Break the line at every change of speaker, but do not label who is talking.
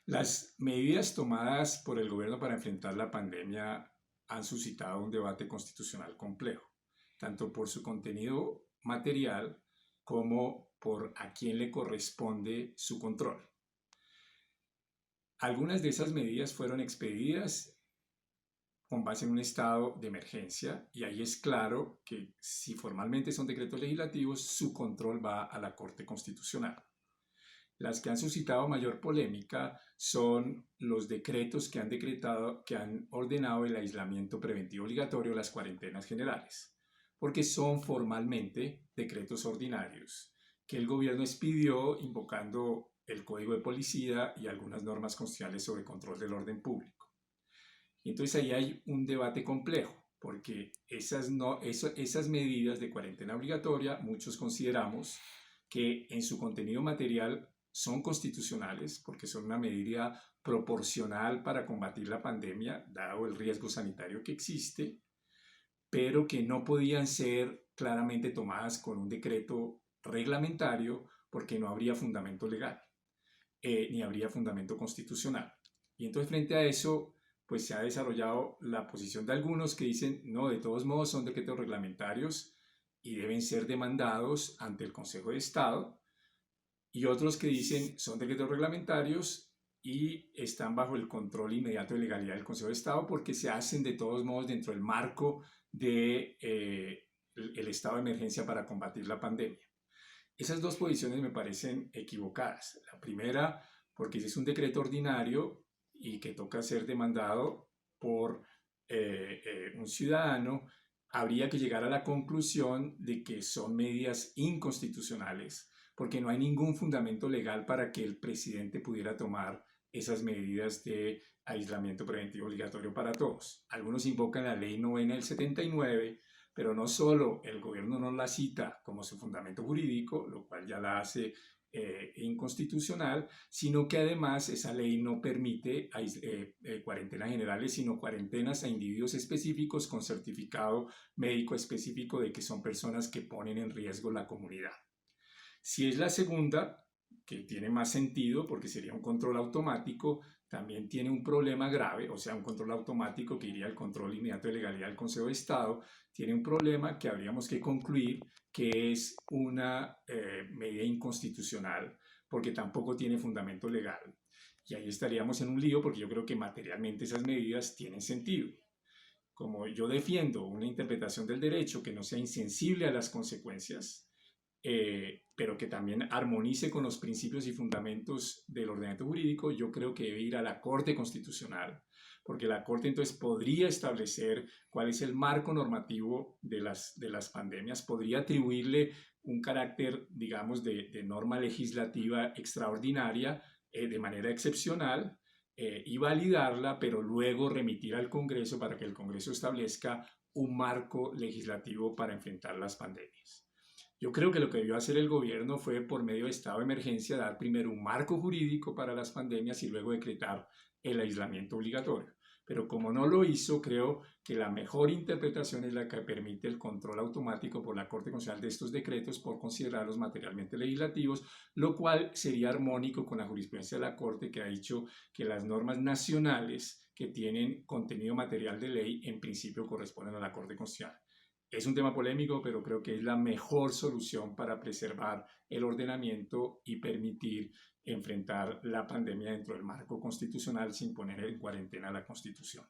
Las medidas tomadas por el gobierno para enfrentar la pandemia han suscitado un debate constitucional complejo, tanto por su contenido material como por a quién le corresponde su control. Algunas de esas medidas fueron expedidas con base en un estado de emergencia y ahí es claro que si formalmente son decretos legislativos, su control va a la Corte Constitucional. Las que han suscitado mayor polémica son los decretos que han ordenado el aislamiento preventivo obligatorio, las cuarentenas generales, porque son formalmente decretos ordinarios que el gobierno expidió invocando el Código de Policía y algunas normas constitucionales sobre control del orden público. Y entonces ahí hay un debate complejo, porque esas medidas de cuarentena obligatoria, muchos consideramos que en su contenido material son constitucionales, porque son una medida proporcional para combatir la pandemia, dado el riesgo sanitario que existe, pero que no podían ser claramente tomadas con un decreto reglamentario porque no habría fundamento legal, ni habría fundamento constitucional. Y entonces frente a eso, pues se ha desarrollado la posición de algunos que dicen, no, de todos modos son decretos reglamentarios y deben ser demandados ante el Consejo de Estado, y otros que dicen son decretos reglamentarios y están bajo el control inmediato de legalidad del Consejo de Estado porque se hacen de todos modos dentro del marco de el estado de emergencia para combatir la pandemia. Esas dos posiciones me parecen equivocadas. La primera, porque ese es un decreto ordinario y que toca ser demandado por un ciudadano, habría que llegar a la conclusión de que son medidas inconstitucionales, porque no hay ningún fundamento legal para que el presidente pudiera tomar esas medidas de aislamiento preventivo obligatorio para todos. Algunos invocan la ley novena del 79, pero no solo el gobierno no la cita como su fundamento jurídico, lo cual ya la hace inconstitucional, sino que además esa ley no permite cuarentenas generales, sino cuarentenas a individuos específicos con certificado médico específico de que son personas que ponen en riesgo la comunidad. Si es la segunda, que tiene más sentido porque sería un control automático, también tiene un problema grave, o sea, un control automático que iría al control inmediato de legalidad del Consejo de Estado, tiene un problema que habríamos que concluir que es una medida inconstitucional porque tampoco tiene fundamento legal. Y ahí estaríamos en un lío porque yo creo que materialmente esas medidas tienen sentido. Como yo defiendo una interpretación del derecho que no sea insensible a las consecuencias, pero que también armonice con los principios y fundamentos del ordenamiento jurídico, yo creo que debe ir a la Corte Constitucional, porque la Corte entonces podría establecer cuál es el marco normativo de las pandemias, podría atribuirle un carácter, digamos, de norma legislativa extraordinaria de manera excepcional, y validarla, pero luego remitir al Congreso para que el Congreso establezca un marco legislativo para enfrentar las pandemias. Yo creo que lo que debió hacer el gobierno fue, por medio de estado de emergencia, dar primero un marco jurídico para las pandemias y luego decretar el aislamiento obligatorio. Pero como no lo hizo, creo que la mejor interpretación es la que permite el control automático por la Corte Constitucional de estos decretos por considerarlos materialmente legislativos, lo cual sería armónico con la jurisprudencia de la Corte, que ha dicho que las normas nacionales que tienen contenido material de ley en principio corresponden a la Corte Constitucional. Es un tema polémico, pero creo que es la mejor solución para preservar el ordenamiento y permitir enfrentar la pandemia dentro del marco constitucional sin poner en cuarentena la Constitución.